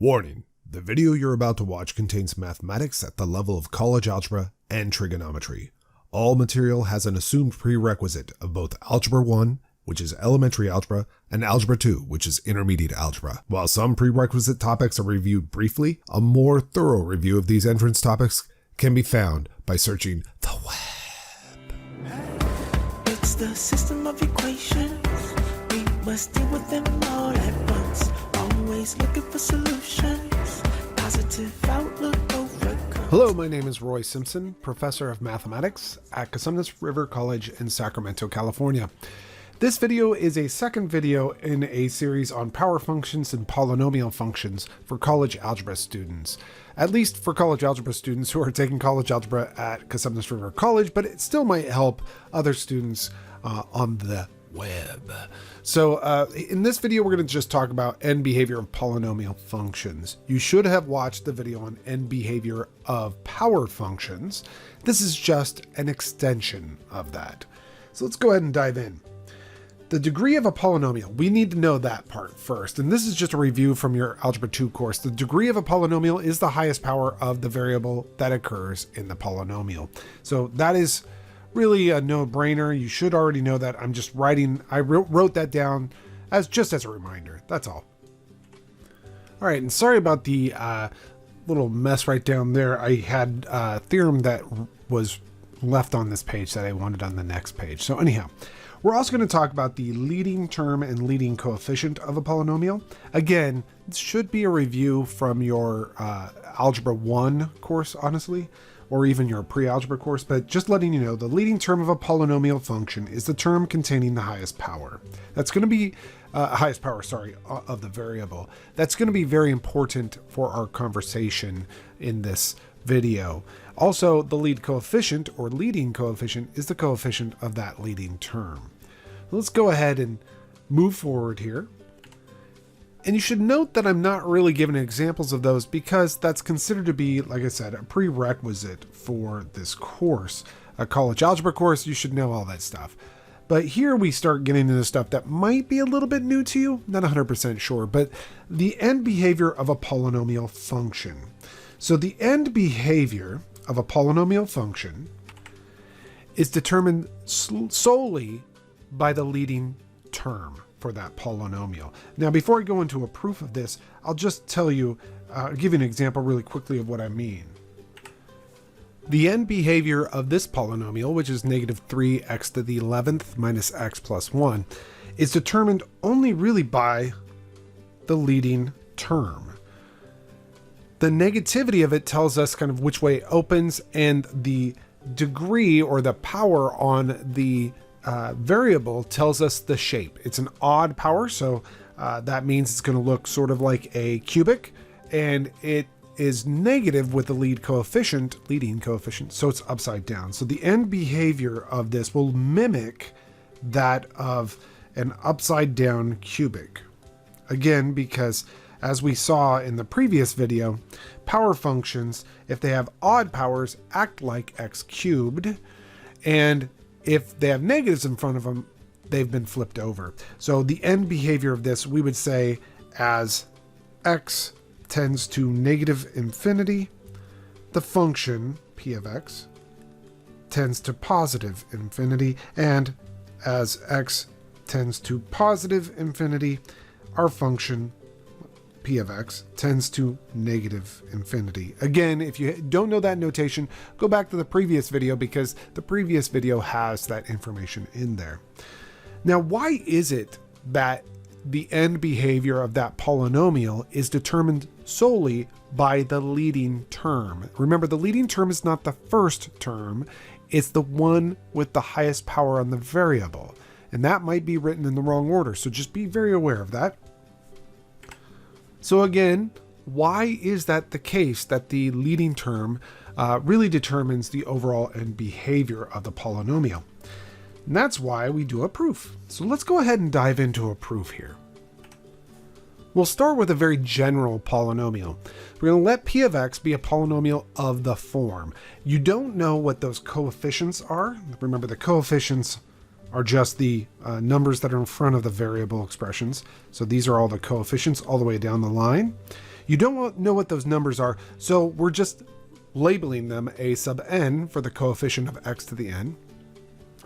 Warning, the video you're about to watch contains mathematics at the level of college algebra and trigonometry. All material has an assumed prerequisite of both Algebra 1, which is elementary algebra, and Algebra 2, which is intermediate algebra. While some prerequisite topics are reviewed briefly, a more thorough review of these entrance topics can be found by searching the web. It's the system of equations. We must deal with them all at once. Always looking for solutions. Positive outlook overcome. Hello, my name is Roy Simpson, professor of mathematics at Cosumnes River College in Sacramento, California. This video is a second video in a series on power functions and polynomial functions for college algebra students. At least for college algebra students who are taking college algebra at Cosumnes River College, but it still might help other students on the web. So in this video, we're going to just talk about end behavior of polynomial functions. You should have watched the video on end behavior of power functions. This is just an extension of that. So let's go ahead and dive in. The degree of a polynomial, we need to know that part first. And this is just a review from your Algebra 2 course. The degree of a polynomial is the highest power of the variable that occurs in the polynomial. So that is really a no-brainer. You should already know that. I'm just writing, I wrote that down as just as a reminder. That's all. All right, and sorry about the little mess right down there. I had a theorem that was left on this page that I wanted on the next page. So anyhow, we're also going to talk about the leading term and leading coefficient of a polynomial. Again, it should be a review from your Algebra 1 course, honestly, or even your pre-algebra course, but just letting you know, the leading term of a polynomial function is the term containing the highest power. That's going to be highest power, of the variable. That's going to be very important for our conversation in this video. Also, the lead coefficient or leading coefficient is the coefficient of that leading term. Let's go ahead and move forward here. And you should note that I'm not really giving examples of those because that's considered to be, like I said, a prerequisite for this course. A college algebra course, you should know all that stuff. But here we start getting into stuff that might be a little bit new to you, not 100% sure, but the end behavior of a polynomial function. So the end behavior of a polynomial function is determined solely by the leading term for that polynomial. Now, before I go into a proof of this, I'll just tell you, give you an example really quickly of what I mean. The end behavior of this polynomial, which is negative 3x to the 11th minus x plus 1, is determined only really by the leading term. The negativity of it tells us kind of which way it opens, and the degree or the power on the variable tells us the shape. It's an odd power, so that means it's going to look sort of like a cubic, and it is negative with the leading coefficient, so it's upside down. So the end behavior of this will mimic that of an upside down cubic. Again, because as we saw in the previous video, power functions, if they have odd powers, act like x cubed, and if they have negatives in front of them, they've been flipped over. So the end behavior of this, we would say as x tends to negative infinity, the function p of x tends to positive infinity, and as x tends to positive infinity, our function p of x tends to negative infinity. Again, if you don't know that notation, go back to the previous video because the previous video has that information in there. Now, why is it that the end behavior of that polynomial is determined solely by the leading term? Remember, the leading term is not the first term, it's the one with the highest power on the variable. And that might be written in the wrong order, so just be very aware of that. So again, why is that the case that the leading term really determines the overall end behavior of the polynomial? And that's why we do a proof. So let's go ahead and dive into a proof here. We'll start with a very general polynomial. We're going to let p of x be a polynomial of the form. You don't know what those coefficients are. Remember, the coefficients are just the numbers that are in front of the variable expressions. So these are all the coefficients all the way down the line. You don't know what those numbers are, so we're just labeling them a sub n for the coefficient of x to the n,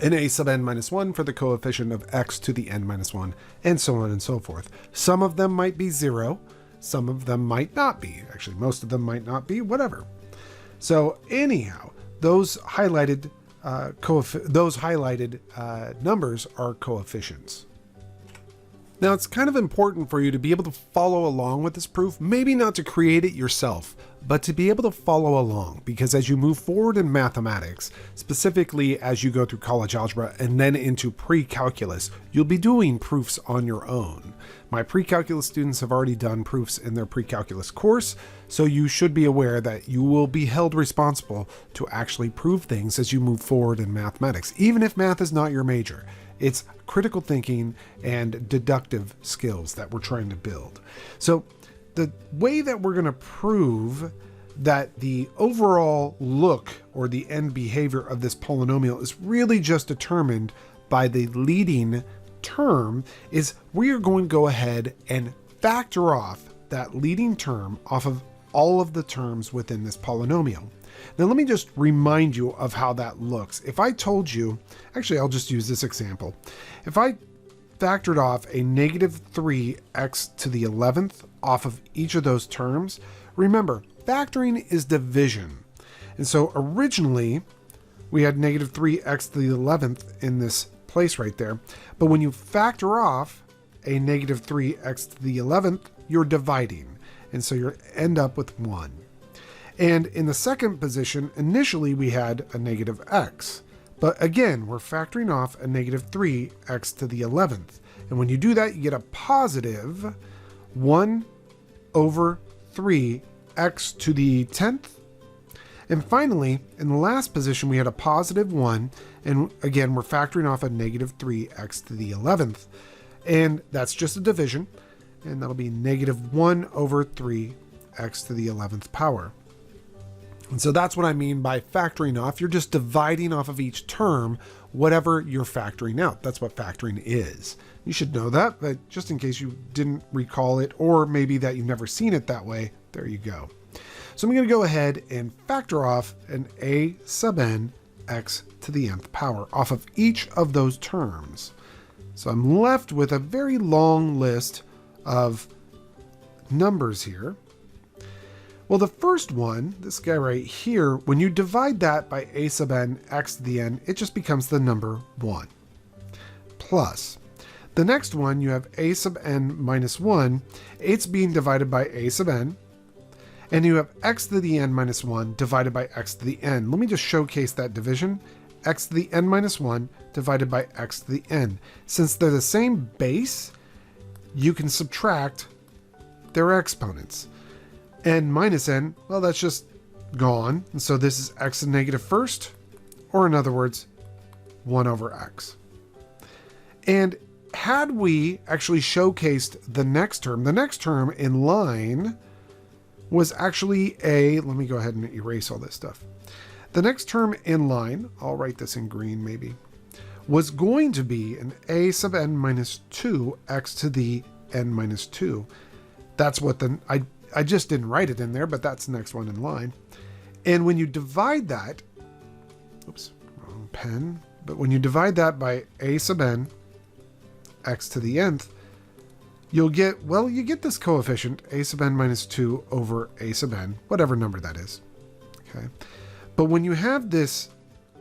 and a sub n minus 1 for the coefficient of x to the n minus 1, and so on and so forth. Some of them might be 0, some of them might not be. Actually, most of them might not be, whatever. So anyhow, those highlighted numbers are coefficients. Now, it's kind of important for you to be able to follow along with this proof, maybe not to create it yourself, but to be able to follow along, because as you move forward in mathematics, specifically as you go through college algebra and then into pre-calculus, you'll be doing proofs on your own. My pre-calculus students have already done proofs in their pre-calculus course, so you should be aware that you will be held responsible to actually prove things as you move forward in mathematics, even if math is not your major. It's critical thinking and deductive skills that we're trying to build. So the way that we're going to prove that the overall look or the end behavior of this polynomial is really just determined by the leading term is we are going to go ahead and factor off that leading term off of all of the terms within this polynomial. Now let me just remind you of how that looks. If I told you, actually I'll just use this example. If I factored off a negative 3x to the 11th off of each of those terms, remember, factoring is division. And so originally we had negative 3x to the 11th in this place right there. But when you factor off a negative 3x to the 11th, you're dividing. And so you end up with 1. And in the second position, initially we had a negative x. But again, we're factoring off a negative 3x to the 11th. And when you do that, you get a positive 1 over 3x to the 10th. And finally, in the last position, we had a positive 1. And again, we're factoring off a negative 3x to the 11th. And that's just a division. And that'll be negative 1 over 3x to the 11th power. And so that's what I mean by factoring off. You're just dividing off of each term, whatever you're factoring out. That's what factoring is. You should know that, but just in case you didn't recall it, or maybe that you've never seen it that way, there you go. So I'm going to go ahead and factor off an a sub n x to the nth power off of each of those terms. So I'm left with a very long list of numbers here. Well, the first one, this guy right here, when you divide that by a sub n x to the n, it just becomes the number 1. Plus, the next one, you have a sub n minus 1. It's being divided by a sub n. And you have x to the n minus 1 divided by x to the n. Let me just showcase that division. X to the n minus 1 divided by x to the n. Since they're the same base, you can subtract their exponents. N minus n, well, that's just gone. And so this is x to the negative first, or in other words, 1 over x. And had we actually showcased the next term in line was actually let me go ahead and erase all this stuff. The next term in line, I'll write this in green maybe, was going to be an a sub n minus 2 x to the n minus 2. That's what I just didn't write it in there, but that's the next one in line. And when you divide that, oops, wrong pen, but when you divide that by a sub n x to the nth, you'll get, well, you get this coefficient, a sub n minus 2 over a sub n, whatever number that is. Okay. But when you have this,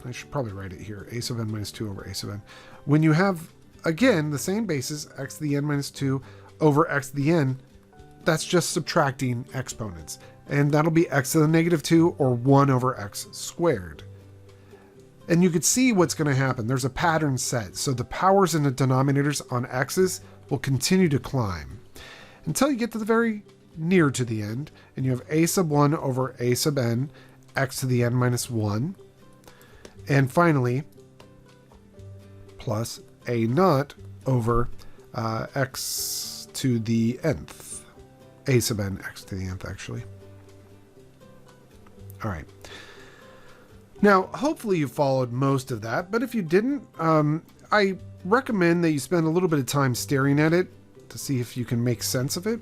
I should probably write it here, a sub n minus 2 over a sub n. When you have, again, the same basis, x to the n minus 2 over x to the n, that's just subtracting exponents. And that'll be x to the negative 2 or 1 over x squared. And you could see what's going to happen. There's a pattern set. So the powers in the denominators on x's will continue to climb until you get to the very near to the end. And you have a sub 1 over a sub n, x to the n minus 1. And finally, plus a naught over x to the nth. A sub n x to the nth, actually. All right. Now, hopefully you followed most of that, but if you didn't, I recommend that you spend a little bit of time staring at it to see if you can make sense of it.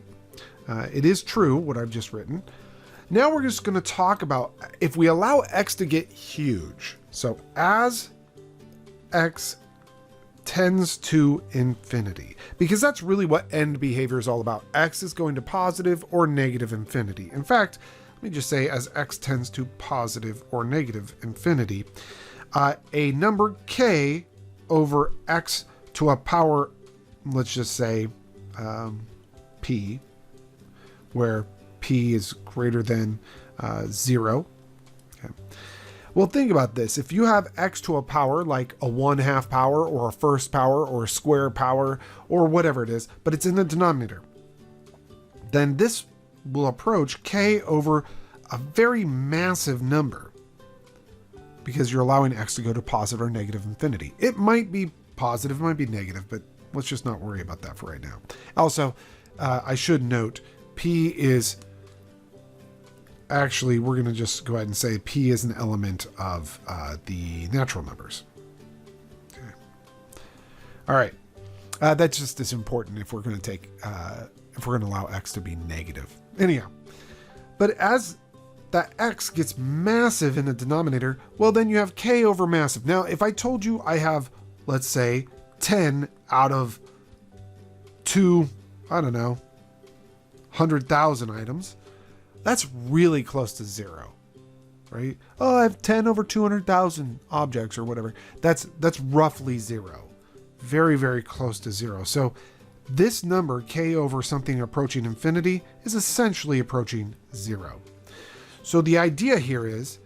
It is true what I've just written. Now we're just going to talk about if we allow x to get huge. So as x tends to infinity, because that's really what end behavior is all about. X is going to positive or negative infinity. In fact, let me just say as x tends to positive or negative infinity, a number k over x to a power, let's just say p, where p is greater than 0. Okay. Well, think about this. If you have x to a power, like a 1/2 power or a first power or a square power or whatever it is, but it's in the denominator, then this will approach k over a very massive number because you're allowing x to go to positive or negative infinity. It might be positive, it might be negative, but let's just not worry about that for right now. Also, I should note p is actually, we're going to just go ahead and say p is an element of the natural numbers. Okay. All right. That's just as important if we're going to if we're going to allow x to be negative. Anyhow, but as that x gets massive in the denominator, well, then you have k over massive. Now, if I told you I have, let's say, 10 out of 100,000 items, that's really close to 0, right? Oh, I have 10 over 200,000 objects or whatever. That's roughly 0. Very, very close to 0. So this number, k over something approaching infinity, is essentially approaching 0. So the idea here is,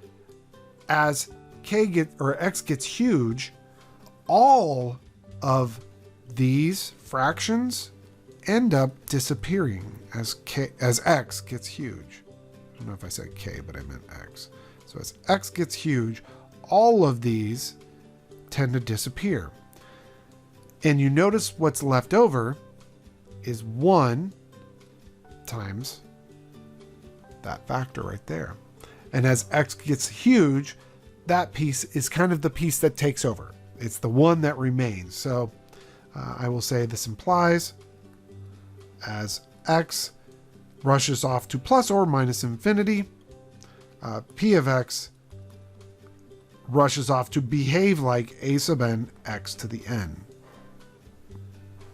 as x gets huge, all of these fractions end up disappearing as x gets huge. I don't know if I said k, but I meant x. So as x gets huge, all of these tend to disappear. And you notice what's left over is 1 times that factor right there. And as x gets huge, that piece is kind of the piece that takes over. It's the one that remains. So I will say this implies as x rushes off to plus or minus infinity, p of x rushes off to behave like a sub n x to the n.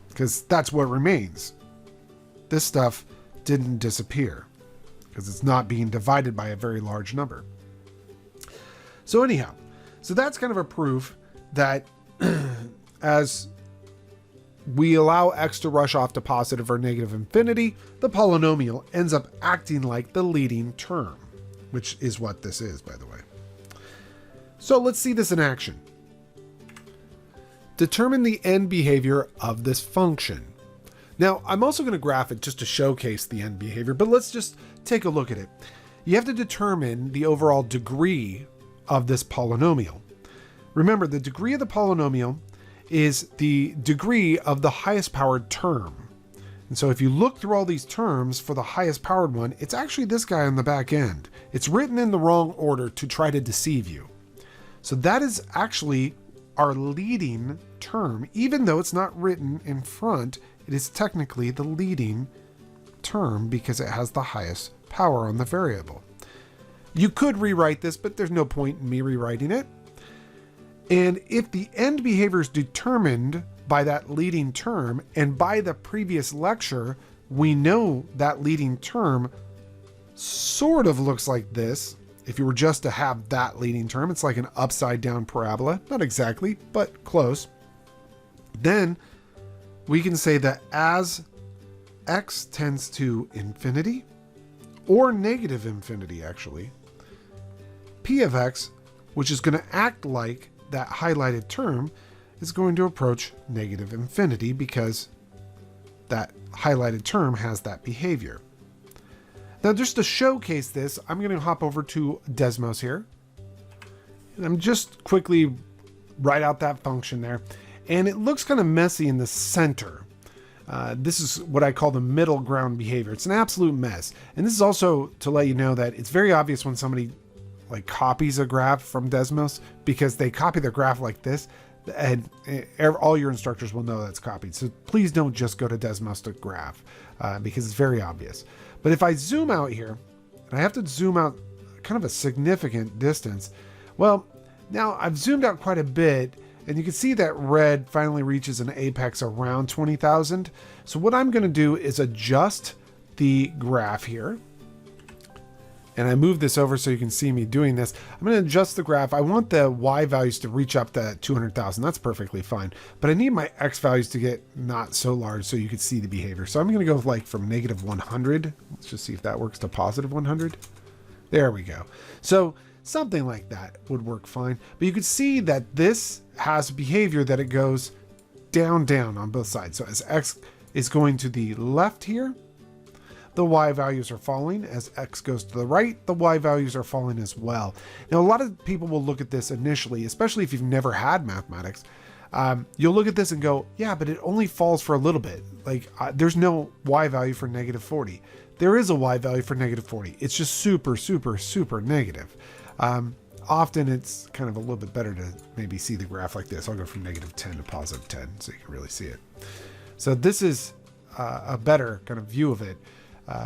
Because that's what remains. This stuff didn't disappear because it's not being divided by a very large number. So anyhow, so that's kind of a proof that as we allow x to rush off to positive or negative infinity, the polynomial ends up acting like the leading term, which is what this is, by the way. So let's see this in action. Determine the end behavior of this function. Now, I'm also going to graph it just to showcase the end behavior, but let's just take a look at it. You have to determine the overall degree of this polynomial. Remember, the degree of the polynomial is the degree of the highest powered term. And so if you look through all these terms for the highest powered one, it's actually this guy on the back end. It's written in the wrong order to try to deceive you. So that is actually our leading term. Even though it's not written in front, it is technically the leading term because it has the highest power on the variable. You could rewrite this, but there's no point in me rewriting it. And if the end behavior is determined by that leading term, and by the previous lecture, we know that leading term sort of looks like this. If you were just to have that leading term, it's like an upside down parabola. Not exactly, but close. Then we can say that as x tends to infinity, or negative infinity actually, p of x, which is going to act like that highlighted term, is going to approach negative infinity because that highlighted term has that behavior. Now, just to showcase this, I'm going to hop over to Desmos here. And I'm just quickly write out that function there. And it looks kind of messy in the center. This is what I call the middle ground behavior. It's an absolute mess. And this is also to let you know that it's very obvious when somebody like copies a graph from Desmos, because they copy their graph like this. And all your instructors will know that's copied. So please don't just go to Desmostic graph because it's very obvious. But if I zoom out here, and I have to zoom out kind of a significant distance, well, now I've zoomed out quite a bit, and you can see that red finally reaches an apex around 20,000. So what I'm going to do is adjust the graph here. And I move this over so you can see me doing this. I'm going to adjust the graph. I want the Y values to reach up to 200,000. That's perfectly fine. But I need my X values to get not so large so you can see the behavior. So I'm going to go like from negative 100. Let's just see if that works to positive 100. There we go. So something like that would work fine. But you can see that this has behavior that it goes down, down on both sides. So as X is going to the left here, the Y values are falling. As X goes to the right, the Y values are falling as well. Now, a lot of people will look at this initially, especially if you've never had mathematics. You'll look at this and go, yeah, but it only falls for a little bit. Like there's no Y value for negative 40. There is a Y value for negative 40. It's just super, super, super negative. Often it's kind of a little bit better to maybe see the graph like this. I'll go from negative 10 to positive 10 so you can really see it. So this is a better kind of view of it.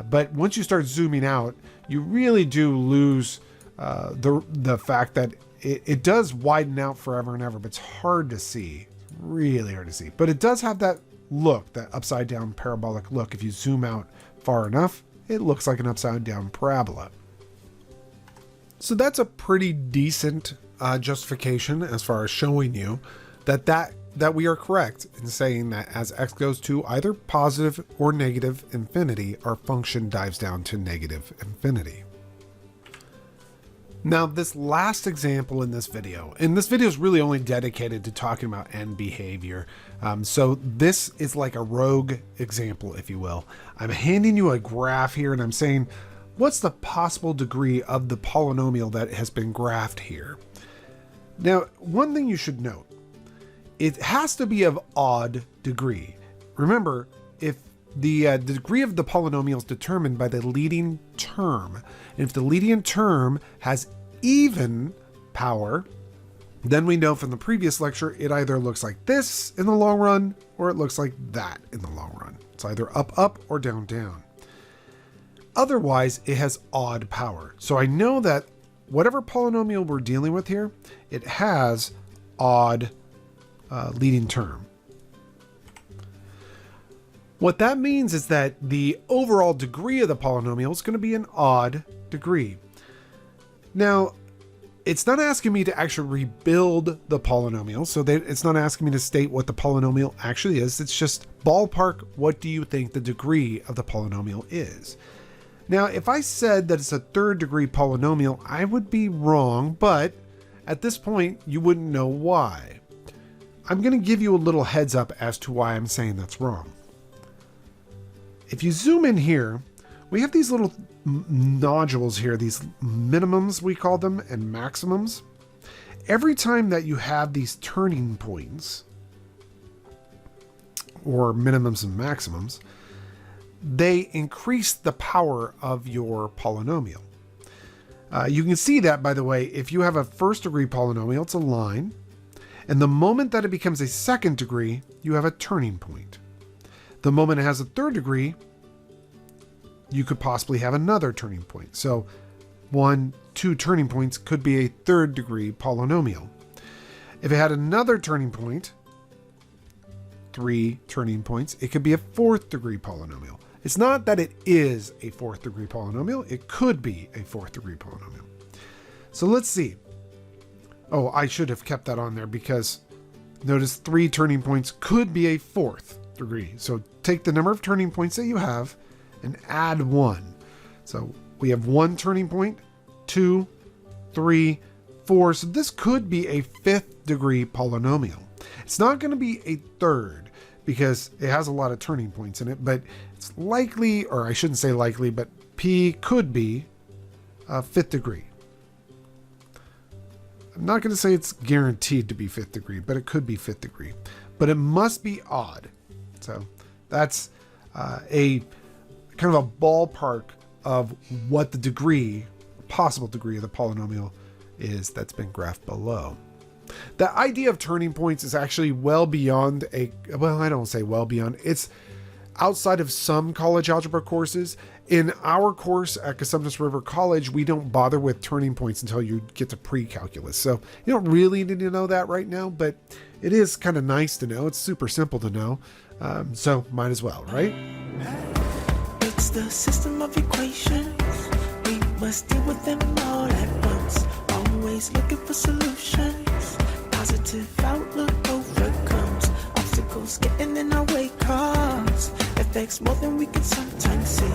But once you start zooming out, you really do lose the fact that it does widen out forever and ever, but it's hard to see, really hard to see. But it does have that look, that upside down parabolic look. If you zoom out far enough, it looks like an upside down parabola. So that's a pretty decent justification as far as showing you that we are correct in saying that as X goes to either positive or negative infinity, our function dives down to negative infinity. Now, this last example in this video, and this video is really only dedicated to talking about end behavior. So this is like a rogue example, if you will. I'm handing you a graph here and I'm saying, what's the possible degree of the polynomial that has been graphed here? Now, one thing you should note, it has to be of odd degree. Remember, if the degree of the polynomial is determined by the leading term, and if the leading term has even power, then we know from the previous lecture, it either looks like this in the long run, or it looks like that in the long run. It's either up, up, or down, down. Otherwise, it has odd power. So I know that whatever polynomial we're dealing with here, it has odd leading term. What that means is that the overall degree of the polynomial is going to be an odd degree. Now, it's not asking me to actually rebuild the polynomial, so that it's not asking me to state what the polynomial actually is. It's just ballpark, what do you think the degree of the polynomial is? Now, if I said that it's a third degree polynomial, I would be wrong, but at this point, you wouldn't know why. I'm going to give you a little heads up as to why I'm saying that's wrong. If you zoom in here, we have these little nodules here, these minimums we call them, and maximums. Every time that you have these turning points, or minimums and maximums, they increase the power of your polynomial. You can see that, by the way, if you have a first degree polynomial, it's a line. And the moment that it becomes a second degree, you have a turning point. The moment it has a third degree, you could possibly have another turning point. So 1, 2 turning points could be a third degree polynomial. If it had another turning point, 3 turning points, it could be a fourth degree polynomial. It's not that it is a fourth degree polynomial. It could be a fourth degree polynomial. So let's see. Oh, I should have kept that on there because notice 3 turning points could be a fourth degree. So take the number of turning points that you have and add 1. So we have 1 turning point, 2, 3, 4. So this could be a fifth degree polynomial. It's not going to be a third because it has a lot of turning points in it, but it's likely, or I shouldn't say likely, but P could be a fifth degree. I'm not going to say it's guaranteed to be fifth degree, but it could be fifth degree. But it must be odd. So that's a kind of a ballpark of what the possible degree of the polynomial is that's been graphed below. The idea of turning points is actually well beyond I don't say well beyond, it's outside of some college algebra courses. In our course at Cosumnes River College, we don't bother with turning points until you get to pre-calculus. So you don't really need to know that right now, but it is kind of nice to know. It's super simple to know. So might as well, right? It's the system of equations. We must deal with them all at once. Always looking for solutions. Positive outlook overcomes obstacles getting in our way. Cause affects more than we can sometimes see.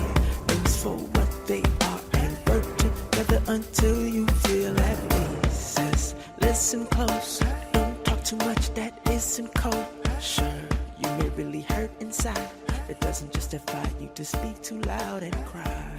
Things for what they are and work together until you feel at peace. Says, listen close. Don't talk too much that isn't cold. Sure, you may really hurt inside. It doesn't justify you to speak too loud and cry.